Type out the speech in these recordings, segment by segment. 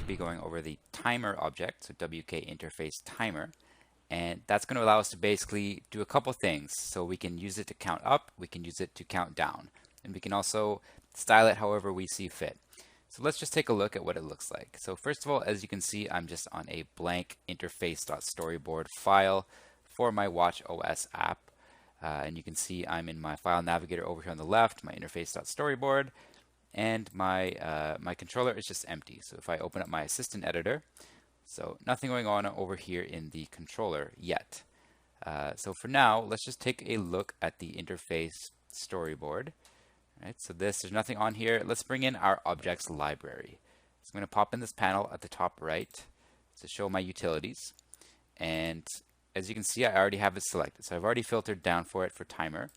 be going over the timer object, so WK interface timer, and that's going to allow us to basically do a couple things. So we can use it to count up, we can use it to count down, and we can also style it however we see fit. So let's just take a look at what it looks like. So first of all, as you can see, I'm just on a blank interface.storyboard file for my WatchOS app. And you can see I'm in my file navigator over here on the left, my interface.storyboard, and my controller is just empty. So if I open up my assistant editor, so nothing going on over here in the controller yet. So for now, let's just take a look at the interface storyboard. Right, so there's nothing on here. Let's bring in our objects library. So I'm going to pop in this panel at the top right to show my utilities. And as you can see, I already have it selected. So I've already filtered down for it for timer.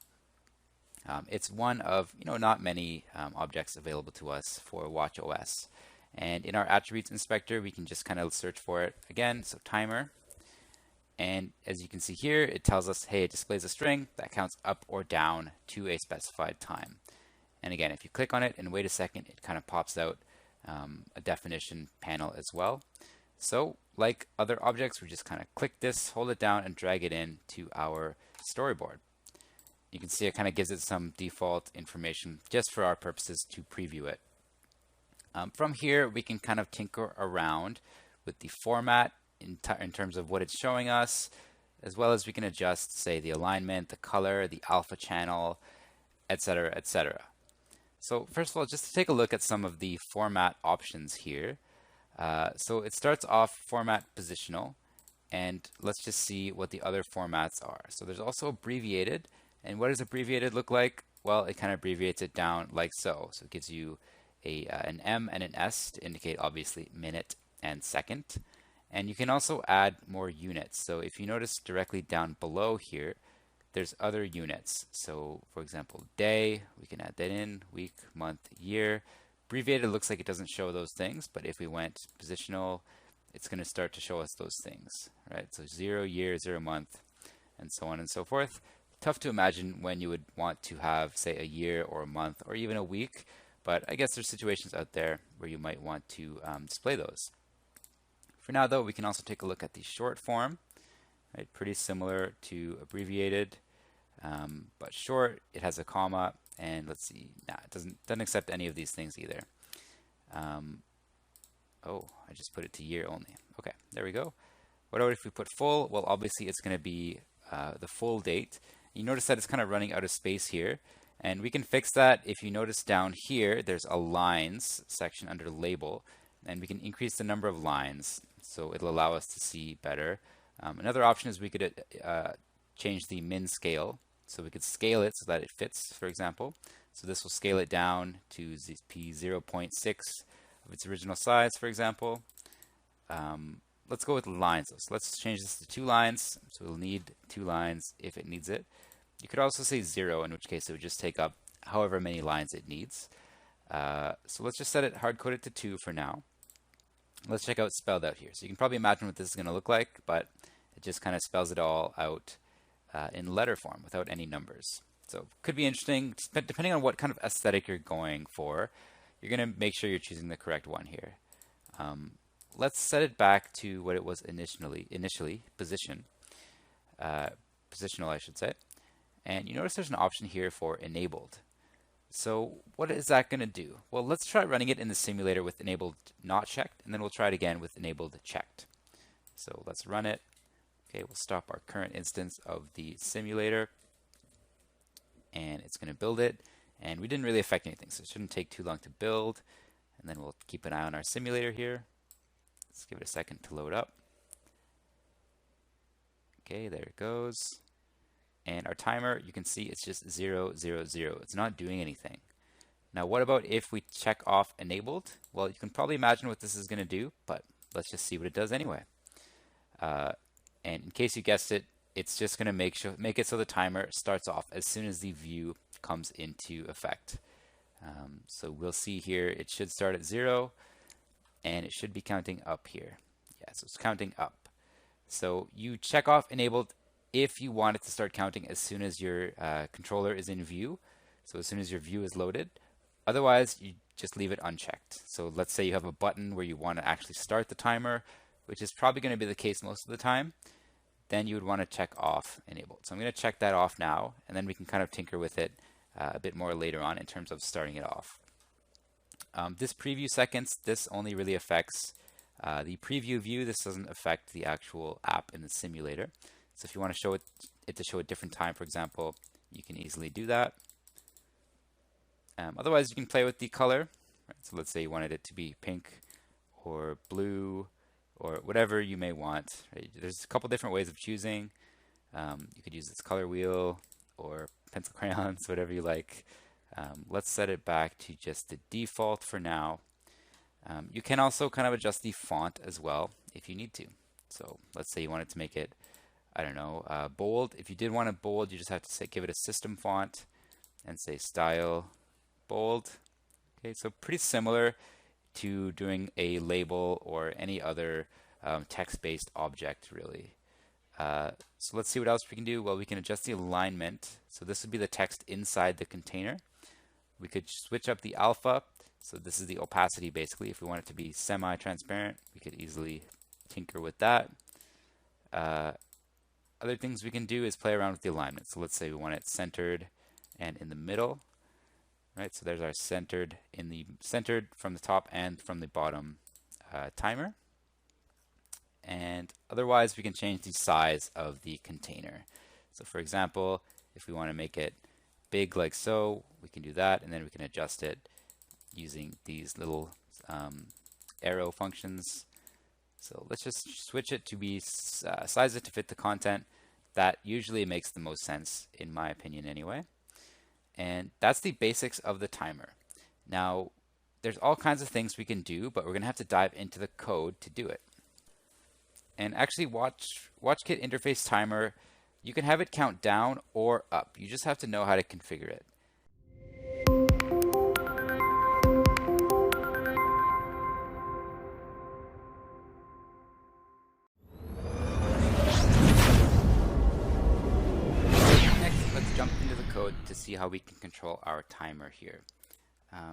It's one of not many objects available to us for WatchOS. And in our attributes inspector, we can just kind of search for it again. So timer. And as you can see here, it tells us, hey, it displays a string that counts up or down to a specified time. And again, if you click on it and wait a second, it kind of pops out a definition panel as well. So like other objects, we just kind of click this, hold it down, and drag it in to our storyboard. You can see it kind of gives it some default information just for our purposes to preview it. From here, we can kind of tinker around with the format in terms of what it's showing us, as well as we can adjust, say, the alignment, the color, the alpha channel, etc., etc. So first of all, just to take a look at some of the format options here. So it starts off format positional, and let's just see what the other formats are. So there's also abbreviated, and what does abbreviated look like? Well, it kind of abbreviates it down like so. So it gives you an M and an S to indicate obviously minute and second. And you can also add more units. So if you notice directly down below here, there's other units. So for example, day, we can add that in, week, month, year. Abbreviated looks like it doesn't show those things, but if we went positional, it's going to start to show us those things, right? So 0 year, 0 month, and so on and so forth. Tough to imagine when you would want to have, say, a year or a month or even a week, but I guess there's situations out there where you might want to display those. For now, though, we can also take a look at the short form. Right, pretty similar to abbreviated, but short. It has a comma, and let's see, it doesn't accept any of these things either. Oh, I just put it to year only. Okay, there we go. What about if we put full? Well, obviously it's going to be the full date. You notice that it's kind of running out of space here, and we can fix that. If you notice down here, there's a lines section under label, and we can increase the number of lines, so it'll allow us to see better. Another option is we could change the min scale. So we could scale it so that it fits, for example. So this will scale it down to p 0.6 of its original size, for example. Let's go with lines. So let's change this to 2 lines. So we'll need 2 lines if it needs it. You could also say 0, in which case it would just take up however many lines it needs. So let's just set it hard-coded to 2 for now. Let's check out spelled out here. So you can probably imagine what this is going to look like, but it just kind of spells it all out in letter form without any numbers. So could be interesting. Depending on what kind of aesthetic you're going for, you're going to make sure you're choosing the correct one here. Let's set it back to what it was initially position, positional, I should say. And you notice there's an option here for enabled. So what is that going to do? Well, let's try running it in the simulator with enabled not checked, and then we'll try it again with enabled checked. So let's run it. Okay, we'll stop our current instance of the simulator, and it's going to build it. And we didn't really affect anything, so it shouldn't take too long to build. And then we'll keep an eye on our simulator here. Let's give it a second to load up. Okay, there it goes. And our timer, you can see it's just 0, 0, 0. It's not doing anything. Now, what about if we check off enabled? Well, you can probably imagine what this is going to do, but let's just see what it does anyway. And in case you guessed it, it's just going to make it so the timer starts off as soon as the view comes into effect. So we'll see here, it should start at 0, and it should be counting up here. Yeah, so it's counting up. So you check off enabled if you want it to start counting as soon as your controller is in view, so as soon as your view is loaded. Otherwise, you just leave it unchecked. So let's say you have a button where you want to actually start the timer, which is probably going to be the case most of the time. Then you would want to check off enabled. So I'm going to check that off now, and then we can kind of tinker with it a bit more later on in terms of starting it off. This preview seconds, this only really affects the preview view. This doesn't affect the actual app in the simulator. So if you want to show it to show a different time, for example, you can easily do that. Otherwise, you can play with the color. Right? So let's say you wanted it to be pink or blue or whatever you may want. Right? There's a couple different ways of choosing. You could use this color wheel or pencil crayons, whatever you like. Let's set it back to just the default for now. You can also kind of adjust the font as well if you need to. So let's say you wanted to make it, I don't know, bold. If you did want it bold, you just have to say, give it a system font and say style bold. Okay, so pretty similar to doing a label or any other text-based object, really. So let's see what else we can do. Well, we can adjust the alignment. So this would be the text inside the container. We could switch up the alpha. So this is the opacity, basically. If we want it to be semi-transparent, we could easily tinker with that. Other things we can do is play around with the alignment. So let's say we want it centered and in the middle. Right, so there's our centered from the top and from the bottom timer. And otherwise, we can change the size of the container. So for example, if we want to make it big like so, we can do that, and then we can adjust it using these little arrow functions. So let's just switch it to be size it to fit the content. That usually makes the most sense, in my opinion anyway. And that's the basics of the timer. Now, there's all kinds of things we can do, but we're going to have to dive into the code to do it. And actually, WatchKit interface timer, you can have it count down or up. You just have to know how to configure it. Next, let's jump into the code to see how we can control our timer here.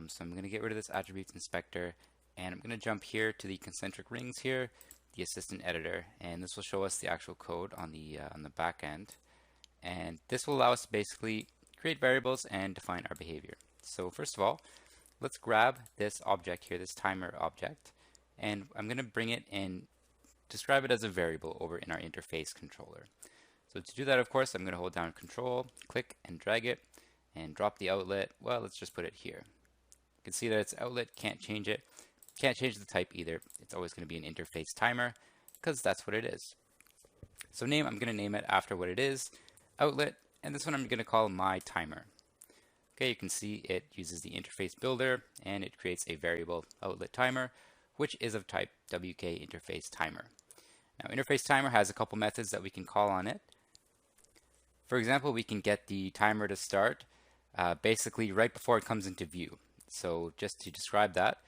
So I'm going to get rid of this attributes inspector, and I'm going to jump here to the concentric rings here, the assistant editor, and this will show us the actual code on the back end. And this will allow us to basically create variables and define our behavior. So first of all, let's grab this object here, this timer object, and I'm going to bring it and describe it as a variable over in our interface controller. So to do that, of course, I'm going to hold down Control, click and drag it, and drop the outlet. Well, let's just put it here. You can see that it's outlet, can't change it. Can't change the type either. It's always going to be an interface timer because that's what it is. So name, I'm going to name it after what it is, outlet, and this one I'm going to call my timer. Okay, you can see it uses the interface builder and it creates a variable outlet timer, which is of type WK interface timer. Now, interface timer has a couple methods that we can call on it. For example, we can get the timer to start basically right before it comes into view. So just to describe that,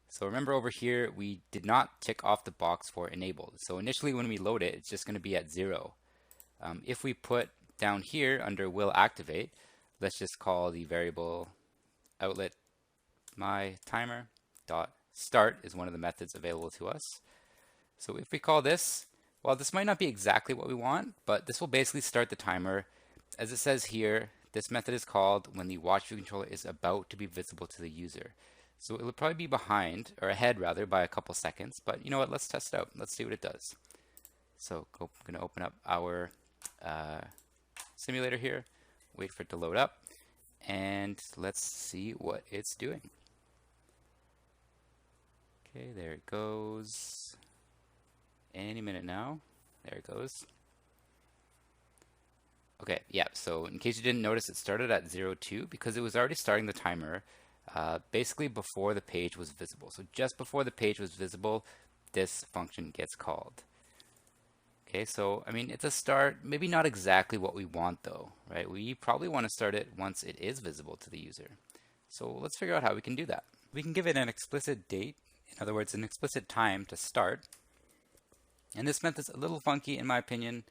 so remember over here, we did not tick off the box for enabled. So initially when we load it, it's just going to be at 0. If we put down here under will activate, let's just call the variable outlet my timer dot start is one of the methods available to us. So if we call this, well, this might not be exactly what we want, but this will basically start the timer. As it says here, this method is called when the watch view controller is about to be visible to the user. So it'll probably be behind, or ahead rather, by a couple seconds. But you know what? Let's test it out. Let's see what it does. So I'm going to open up our simulator here, wait for it to load up, and let's see what it's doing. Okay, there it goes. Any minute now. There it goes. Okay, yeah, so in case you didn't notice, it started at 02 because it was already starting the timer basically before the page was visible. So just before the page was visible, this function gets called. Okay, so I mean, it's a start, maybe not exactly what we want though, right? We probably want to start it once it is visible to the user. So let's figure out how we can do that. We can give it an explicit date, in other words, an explicit time to start. And this method's a little funky in my opinion,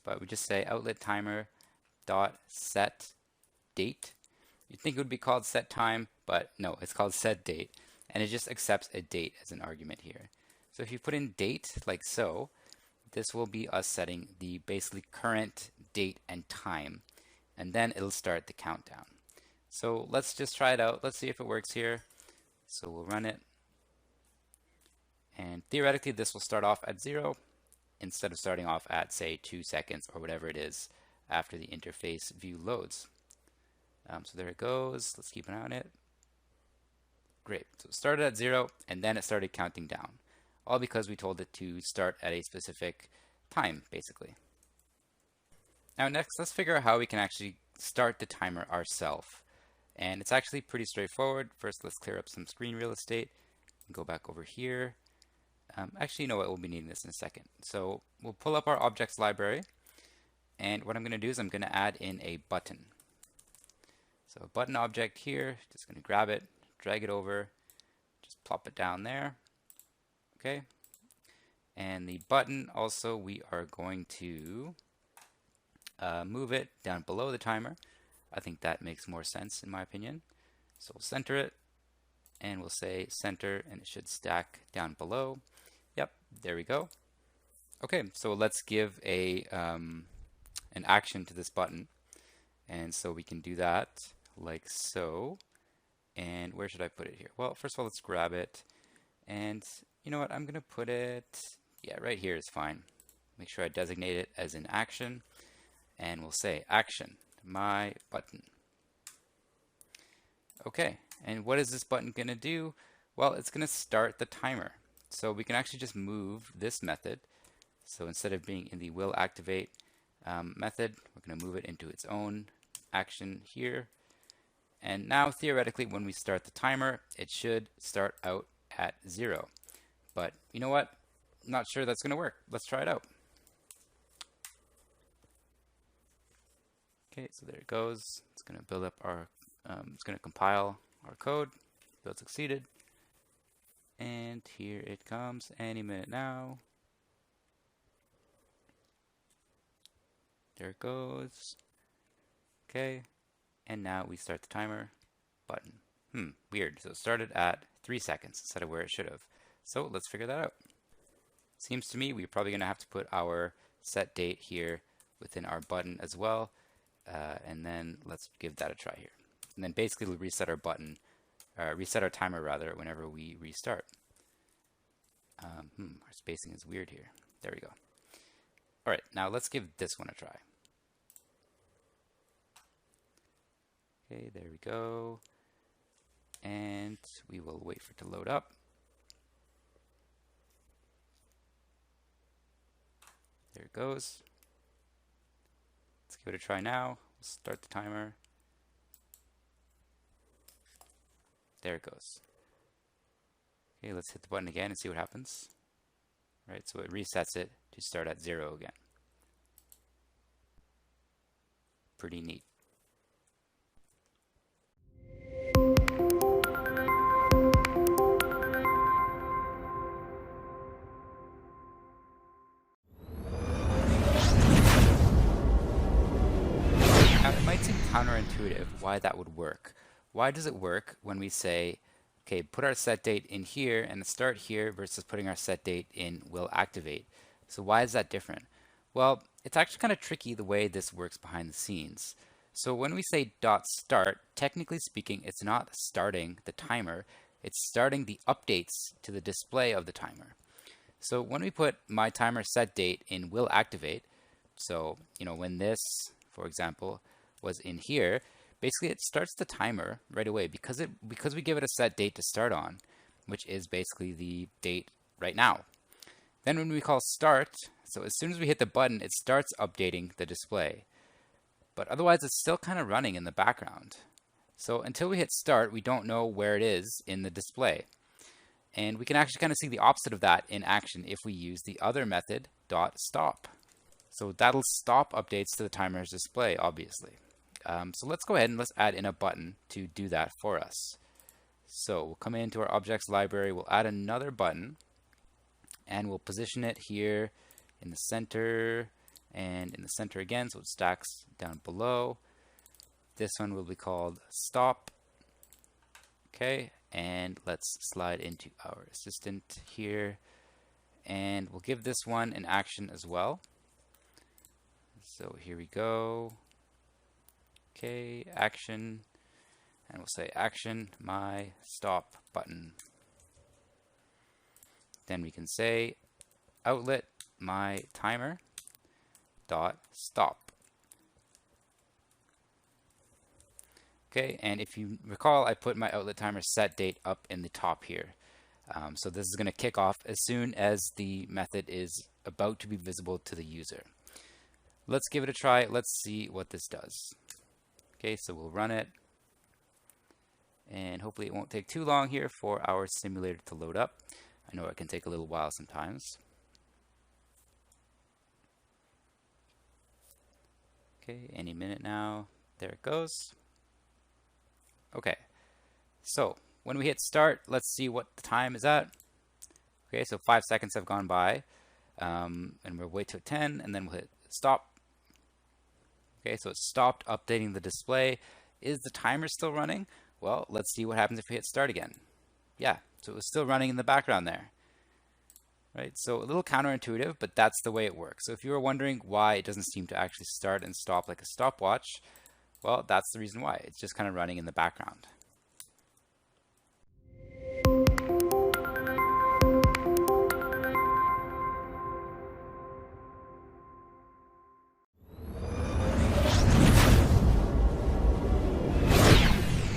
but we just say outlet timer dot set date. You'd think it would be called set time, but no, it's called set date, and it just accepts a date as an argument here. So if you put in date like so, this will be us setting the basically current date and time, and then it'll start the countdown. So let's just try it out. Let's see if it works here. So we'll run it, and theoretically this will start off at 0 instead of starting off at, say, 2 seconds or whatever it is after the interface view loads. So there it goes. Let's keep an eye on it. Great. So it started at 0 and then it started counting down, all because we told it to start at a specific time, basically. Now next, let's figure out how we can actually start the timer ourselves. And it's actually pretty straightforward. First, let's clear up some screen real estate and go back over here. Actually, you know what? We'll be needing this in a second. So we'll pull up our objects library. And what I'm going to do is I'm going to add in a button. So a button object here, just going to grab it, drag it over, just plop it down there. Okay. And the button also, we are going to move it down below the timer. I think that makes more sense in my opinion. So we'll center it and we'll say center, and it should stack down below. Yep, there we go. Okay, so let's give a an action to this button. And so we can do that like so. And where should I put it here? Well, first of all, let's grab it. And you know what? I'm going to put it, yeah, right here is fine. Make sure I designate it as an action. And we'll say action, my button. Okay, and what is this button going to do? Well, it's going to start the timer. So we can actually just move this method. So instead of being in the will activate method, we're going to move it into its own action here. And now theoretically, when we start the timer, it should start out at 0. But you know what? I'm not sure that's going to work. Let's try it out. Okay, so there it goes. It's going to build up our, it's going to compile our code. Build succeeded. And here it comes any minute now. There it goes. Okay, and now we start the timer button. Weird. So it started at 3 seconds instead of where it should have. So let's figure that out. Seems to me we're probably going to have to put our set date here within our button as well. And then let's give that a try here. And then basically we'll reset our button, reset our timer rather, whenever we restart. Our spacing is weird here. There we go. All right, now let's give this one a try. Okay, there we go. And we will wait for it to load up. There it goes. Let's give it a try now. We'll start the timer. There it goes. Okay, let's hit the button again and see what happens. Right, so it resets it to start at 0 again. Pretty neat. Now, it might seem counterintuitive why that would work. Why does it work when we say, okay, put our set date in here and start here versus putting our set date in will activate? So why is that different? Well, it's actually kind of tricky the way this works behind the scenes. So when we say .start, technically speaking, it's not starting the timer, it's starting the updates to the display of the timer. So when we put my timer set date in will activate, so when this, for example, was in here, basically it starts the timer right away because we give it a set date to start on, which is basically the date right now. Then when we call start, so as soon as we hit the button, it starts updating the display. But otherwise it's still kind of running in the background. So until we hit start, we don't know where it is in the display. And we can actually kind of see the opposite of that in action if we use the other method, .stop. So that'll stop updates to the timer's display, obviously. So let's go ahead and let's add in a button to do that for us. So we'll come into our objects library, we'll add another button, and we'll position it here in the center and in the center again, so it stacks down below. this one will be called stop. Okay, and let's slide into our assistant here, and we'll give this one an action as well. So here we go. Okay, action, and we'll say action my stop button. Then we can say outlet my timer dot stop. Okay, and if you recall, I put my outlet timer set date up in the top here. So this is going to kick off as soon as the method is about to be visible to the user. Let's give it a try. Let's see what this does. Okay, so we'll run it. And hopefully it won't take too long here for our simulator to load up. I know it can take a little while sometimes. Okay, any minute now. There it goes. Okay, so when we hit start, let's see what the time is at. Okay, so 5 seconds have gone by, and we'll wait till 10, and then we'll hit stop. Okay, so it stopped updating the display. Is the timer still running? Well, let's see what happens if we hit start again. Yeah, so it was still running in the background there. Right, so a little counterintuitive, but that's the way it works. So if you were wondering why it doesn't seem to actually start and stop like a stopwatch, well, that's the reason why. It's just kind of running in the background.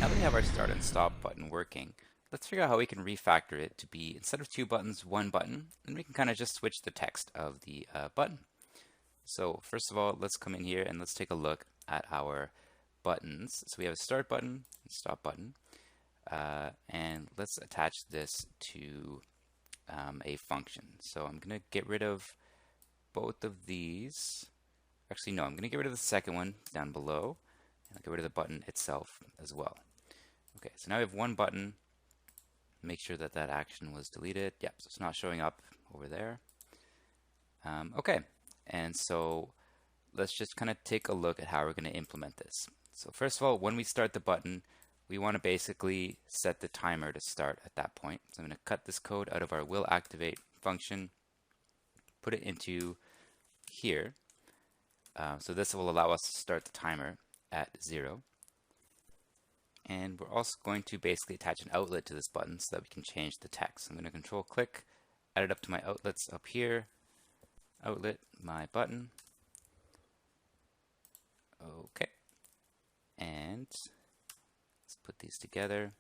Now that we have our start and stop button working, let's figure out how we can refactor it to be, instead of 2 buttons, 1 button, and we can kind of just switch the text of the button. So first of all, let's come in here and let's take a look at our buttons. So we have a start button and stop button, and let's attach this to a function. So I'm going to get rid of both of these. Actually, no, I'm going to get rid of the second one down below, and I'll get rid of the button itself as well. Okay, so now we have 1 button. Make sure that that action was deleted. Yep, so it's not showing up over there. Okay, and so let's just kind of take a look at how we're going to implement this. So first of all, when we start the button, we want to basically set the timer to start at that point. So I'm going to cut this code out of our will activate function, put it into here. So this will allow us to start the timer at 0. And we're also going to basically attach an outlet to this button so that we can change the text. I'm going to control click, add it up to my outlets up here, outlet my button. Okay, and let's put these together.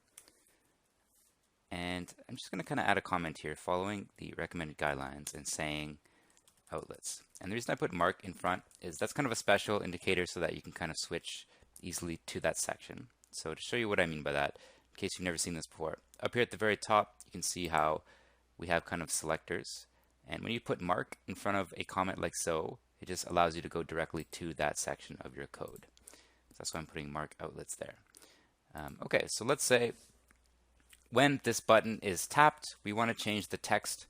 And I'm just going to kind of add a comment here following the recommended guidelines and saying outlets. And the reason I put mark in front is that's kind of a special indicator so that you can kind of switch easily to that section. So to show you what I mean by that, in case you've never seen this before, up here at the very top, you can see how we have kind of selectors. And when you put mark in front of a comment like so, it just allows you to go directly to that section of your code. So that's why I'm putting mark outlets there. Okay, so let's say when this button is tapped, we want to change the text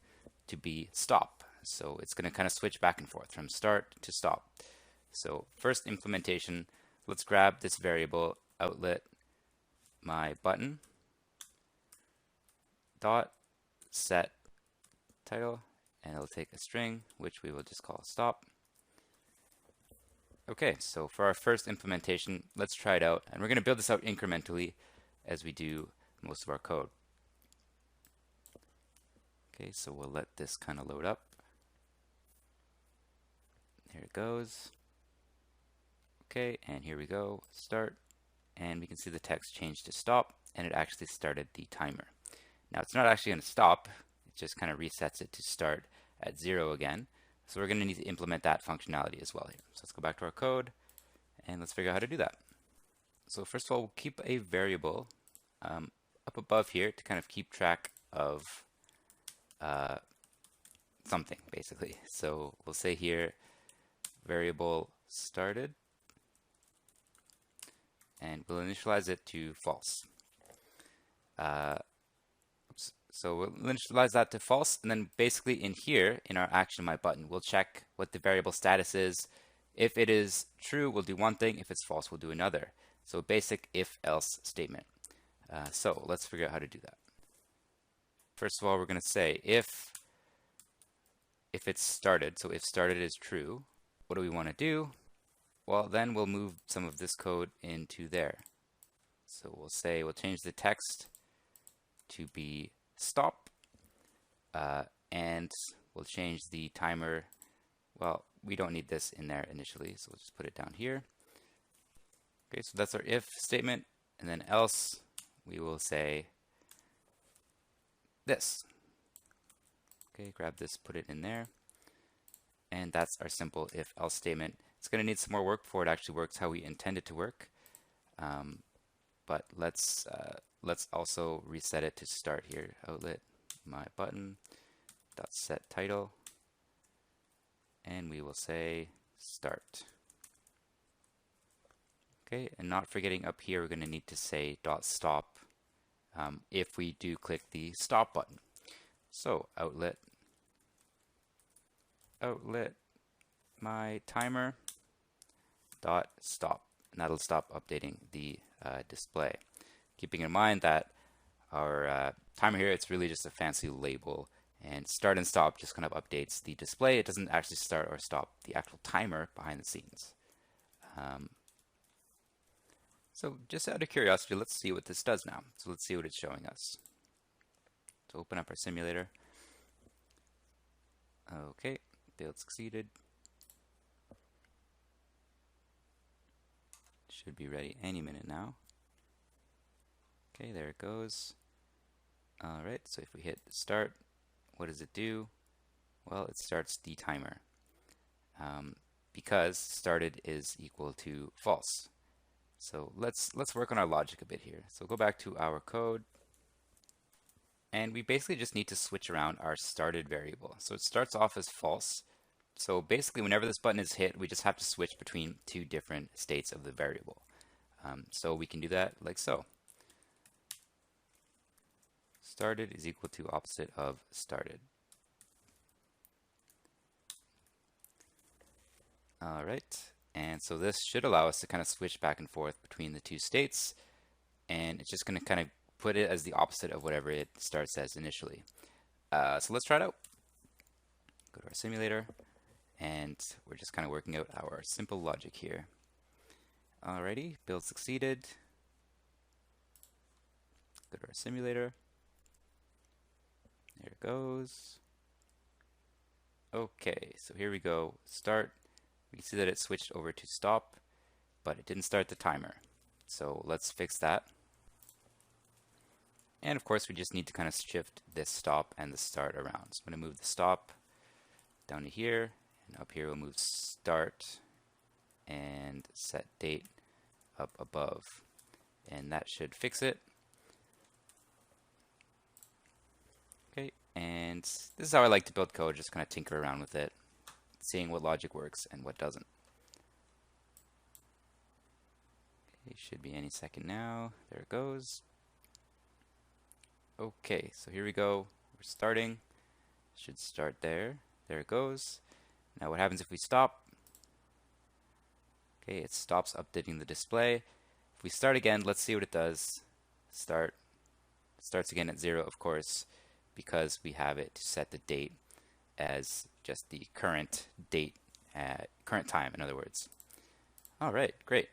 to be stop. So it's going to kind of switch back and forth from start to stop. So first implementation, let's grab this variable outlet my button dot set title, and it'll take a string which we will just call stop. Okay, so for our first implementation, let's try it out, and we're going to build this out incrementally as we do most of our code. Okay, so we'll let this kind of load up. Here it goes. Okay, and here we go, start. And we can see the text changed to stop, and it actually started the timer. Now it's not actually going to stop, it just kind of resets it to start at 0 again. So we're going to need to implement that functionality as well here. So let's go back to our code, and let's figure out how to do that. So first of all, we'll keep a variable up above here to kind of keep track of something, basically. So we'll say here, variable started, and we'll initialize it to false. So we'll initialize that to false, and then basically in here, in our action my button, we'll check what the variable status is. If it is true, we'll do one thing. If it's false, we'll do another. So basic if-else statement. So let's figure out how to do that. First of all, we're going to say if it's started, so if started is true, what do we want to do? Well, then we'll move some of this code into there. So we'll change the text to be stop, and we'll change the timer. Well, we don't need this in there initially, so we'll just put it down here. Okay, so that's our if statement, and then else we will say this. Okay, grab this, put it in there, and that's our simple if-else statement. It's going to need some more work before it actually works how we intend it to work, but let's also reset it to start here. Outlet my button dot set title, and we will say start. Okay, and not forgetting up here, we're going to need to say dot stop if we do click the stop button. So outlet my timer dot stop, and that'll stop updating the display. Keeping in mind that our timer here, it's really just a fancy label, and start and stop just kind of updates the display. It doesn't actually start or stop the actual timer behind the scenes. So just out of curiosity, let's see what this does now. So let's see what it's showing us. So open up our simulator. Okay, build succeeded. Should be ready any minute now. Okay, there it goes. Alright, so if we hit start, what does it do? Well, it starts the timer, because started is equal to false. So let's work on our logic a bit here. So go back to our code, and we basically just need to switch around our started variable. So it starts off as false. So basically, whenever this button is hit, we just have to switch between two different states of the variable. So we can do that like so. Started is equal to opposite of started. All right, and so this should allow us to kind of switch back and forth between the two states, and it's just going to kind of put it as the opposite of whatever it starts as initially. So let's try it out. Go to our simulator, and we're just kind of working out our simple logic here. Alrighty, build succeeded. Go to our simulator. There it goes. Okay, so here we go. Start. We can see that it switched over to stop, but it didn't start the timer. So let's fix that. And of course, we just need to kind of shift this stop and the start around. So I'm going to move the stop down to here, and up here we'll move start and set date up above. And that should fix it. Okay, and this is how I like to build code, just kind of tinker around with it, seeing what logic works and what doesn't. Okay, should be any second now. There it goes. Okay, so here we go. We're starting. Should start there. There it goes. Now what happens if we stop? Okay, it stops updating the display. If we start again, let's see what it does. Start. It starts again at 0, of course, because we have it to set the date as just the current date, current time, in other words. All right, great.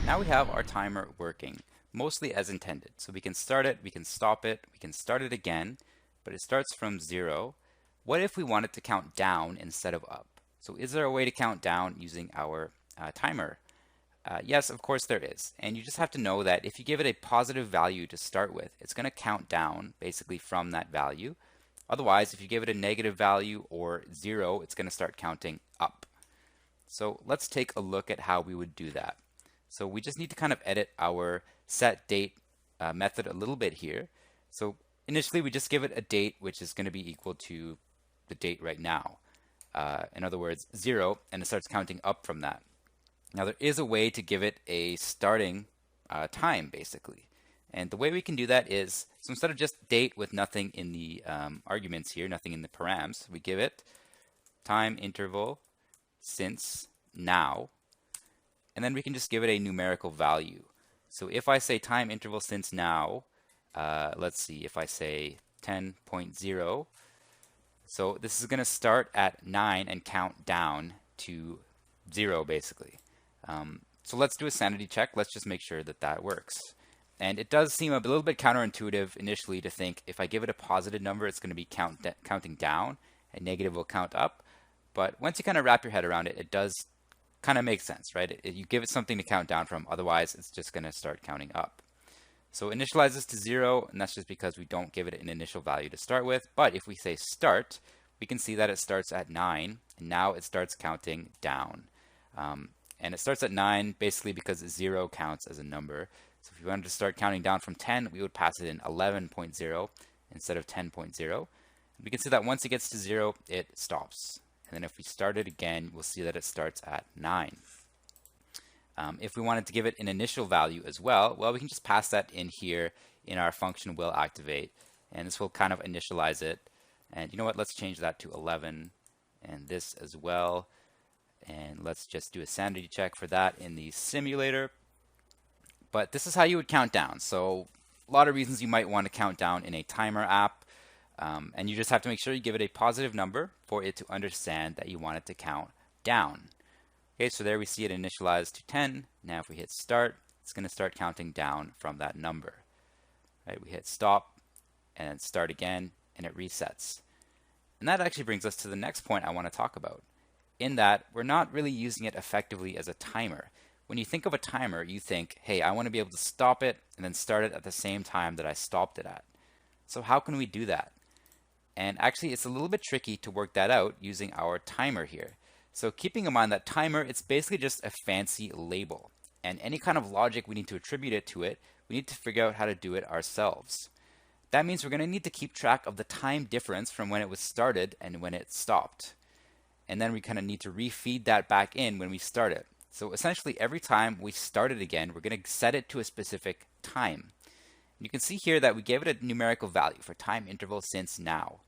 Now we have our timer working, mostly as intended. So we can start it, we can stop it, we can start it again, but it starts from 0. What if we want it to count down instead of up? So is there a way to count down using our timer? Yes, of course there is. And you just have to know that if you give it a positive value to start with, it's going to count down basically from that value. Otherwise, if you give it a negative value or 0, it's going to start counting up. So let's take a look at how we would do that. So we just need to kind of edit our set date method a little bit here. So initially we just give it a date which is going to be equal to the date right now. In other words, 0, and it starts counting up from that. Now there is a way to give it a starting time basically. And the way we can do that is, so instead of just date with nothing in the arguments here, nothing in the params, we give it time interval since now, and then we can just give it a numerical value. So if I say time interval since now, let's see, if I say 10.0, so this is going to start at 9 and count down to 0 basically. So let's do a sanity check. Let's just make sure that that works. And it does seem a little bit counterintuitive initially to think if I give it a positive number, it's going to be counting down, and negative will count up. But once you kind of wrap your head around it, it does kind of make sense, right? You give it something to count down from, otherwise it's just going to start counting up. So initialize this to 0, and that's just because we don't give it an initial value to start with. But if we say start, we can see that it starts at 9, and now it starts counting down. And it starts at 9 basically because 0 counts as a number. So if we wanted to start counting down from 10, we would pass it in 11.0 instead of 10.0. We can see that once it gets to 0, it stops. And then if we start it again, we'll see that it starts at 9. If we wanted to give it an initial value as well, we can just pass that in here in our function will activate. And this will kind of initialize it. And you know what? Let's change that to 11 and this as well. And let's just do a sanity check for that in the simulator. But this is how you would count down. So a lot of reasons you might want to count down in a timer app. And you just have to make sure you give it a positive number for it to understand that you want it to count down. Okay, so there we see it initialized to 10. Now if we hit start, it's going to start counting down from that number. Right, we hit stop and then start again, and it resets. And that actually brings us to the next point I want to talk about, in that we're not really using it effectively as a timer. When you think of a timer, you think, hey, I want to be able to stop it and then start it at the same time that I stopped it at. So how can we do that? And actually, it's a little bit tricky to work that out using our timer here. So keeping in mind that timer, it's basically just a fancy label. And any kind of logic we need to attribute it to it, we need to figure out how to do it ourselves. That means we're going to need to keep track of the time difference from when it was started and when it stopped. And then we kind of need to refeed that back in when we start it. So essentially, every time we start it again, we're going to set it to a specific time. You can see here that we gave it a numerical value for time interval since now.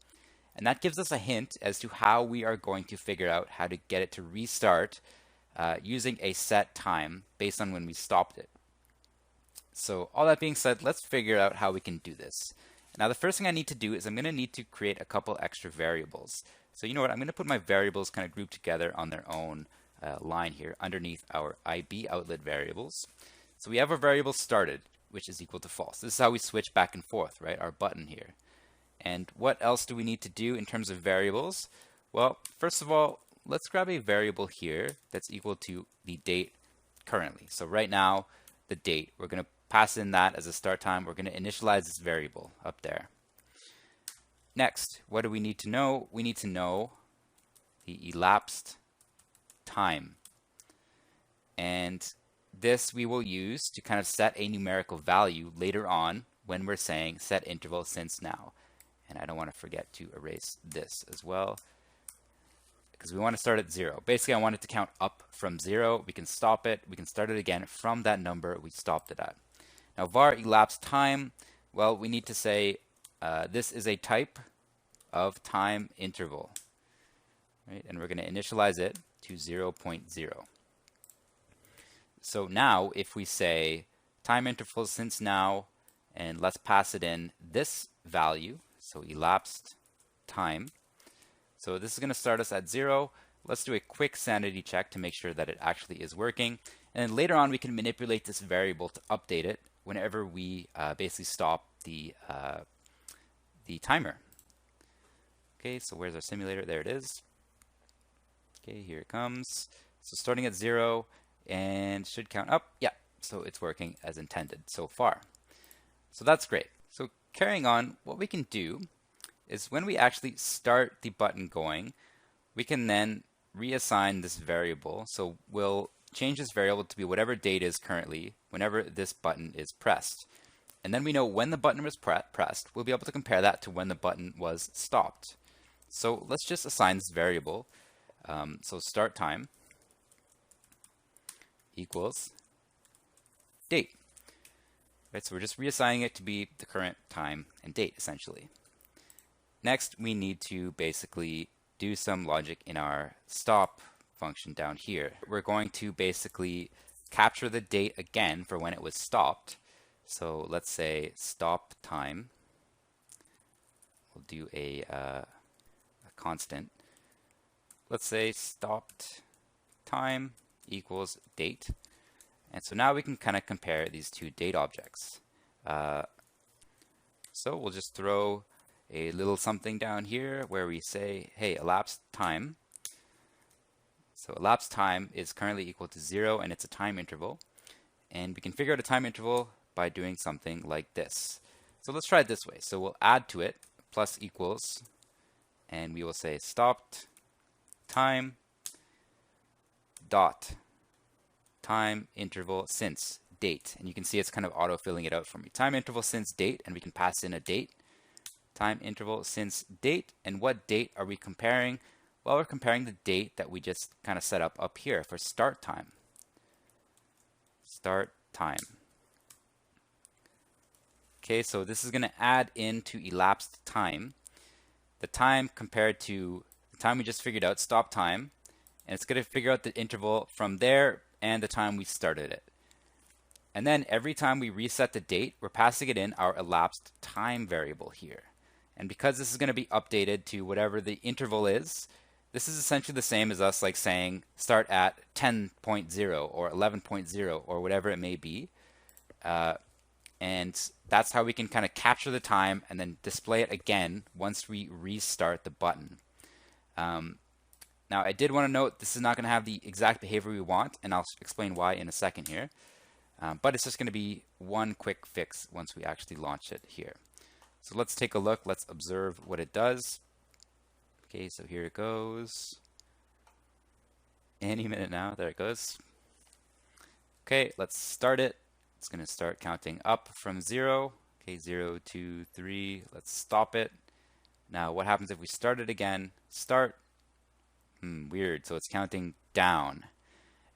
And that gives us a hint as to how we are going to figure out how to get it to restart using a set time based on when we stopped it. So all that being said, let's figure out how we can do this. Now the first thing I need to do is I'm going to need to create a couple extra variables. So you know what, I'm going to put my variables kind of grouped together on their own line here underneath our IB outlet variables. So we have our variable started, which is equal to false. This is how we switch back and forth, right? Our button here. And what else do we need to do in terms of variables? Well, first of all, let's grab a variable here that's equal to the date currently. So right now, the date, we're going to pass in that as a start time. We're going to initialize this variable up there. Next, what do we need to know? We need to know the elapsed time. And this we will use to kind of set a numerical value later on when we're saying set interval since now. And I don't want to forget to erase this as well, because we want to start at 0. Basically, I want it to count up from 0. We can stop it. We can start it again from that number we stopped it at. Now, var elapsed time, well, we need to say this is a type of time interval, right? And we're going to initialize it to 0.0. So now, if we say time interval since now, and let's pass it in this value, so elapsed time. So this is going to start us at 0. Let's do a quick sanity check to make sure that it actually is working. And then later on, we can manipulate this variable to update it whenever we basically stop the timer. Okay, so where's our simulator? There it is. Okay, here it comes. So starting at 0 and should count up. Yeah, so it's working as intended so far. So that's great. So carrying on, what we can do is when we actually start the button going, we can then reassign this variable. So we'll change this variable to be whatever date is currently whenever this button is pressed. And then we know when the button was pressed, we'll be able to compare that to when the button was stopped. So let's just assign this variable. So start time equals date. Right, so we're just reassigning it to be the current time and date, essentially. Next, we need to basically do some logic in our stop function down here. We're going to basically capture the date again for when it was stopped. So let's say stop time. We'll do a constant. Let's say stopped time equals date. And so now we can kind of compare these two date objects. So we'll just throw a little something down here where we say, hey, elapsed time. So elapsed time is currently equal to 0, and it's a time interval. And we can figure out a time interval by doing something like this. So let's try it this way. So we'll add to it plus equals, and we will say stopped time dot time interval since date. And you can see it's kind of auto-filling it out for me. Time interval since date, and we can pass in a date. Time interval since date, and what date are we comparing? Well, we're comparing the date that we just kind of set up here for start time. Start time. Okay, so this is going to add into elapsed time, the time compared to the time we just figured out, stop time, and it's going to figure out the interval from there and the time we started it. And then every time we reset the date, we're passing it in our elapsed time variable here. And because this is going to be updated to whatever the interval is, this is essentially the same as us like saying start at 10.0 or 11.0 or whatever it may be. And that's how we can kind of capture the time and then display it again once we restart the button. Now, I did want to note this is not going to have the exact behavior we want, and I'll explain why in a second here. But it's just going to be one quick fix once we actually launch it here. So let's take a look. Let's observe what it does. Okay, so here it goes. Any minute now. There it goes. Okay, let's start it. It's going to start counting up from 0. Okay, 0, 2, 3. Let's stop it. Now, what happens if we start it again? Start. Weird. So it's counting down.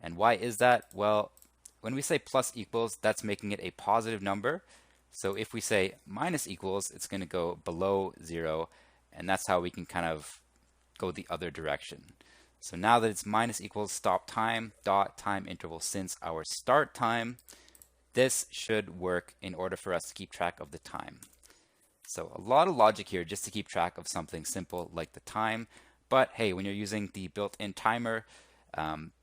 And why is that? Well, when we say plus equals, that's making it a positive number. So if we say minus equals, it's going to go below 0. And that's how we can kind of go the other direction. So now that it's minus equals stop time dot time interval since our start time, this should work in order for us to keep track of the time. So a lot of logic here just to keep track of something simple like the time. But hey, when you're using the built-in timer,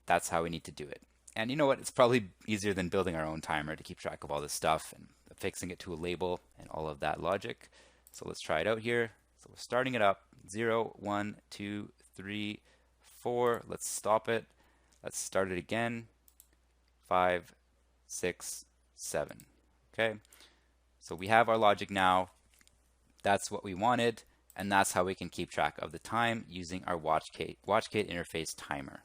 that's how we need to do it. And you know what? It's probably easier than building our own timer to keep track of all this stuff and fixing it to a label and all of that logic. So let's try it out here. So we're starting it up. 0, 1, 2, 3, 4. Let's stop it. Let's start it again. 5, 6, 7. Okay. So we have our logic now. That's what we wanted. And that's how we can keep track of the time using our WatchOS interface timer.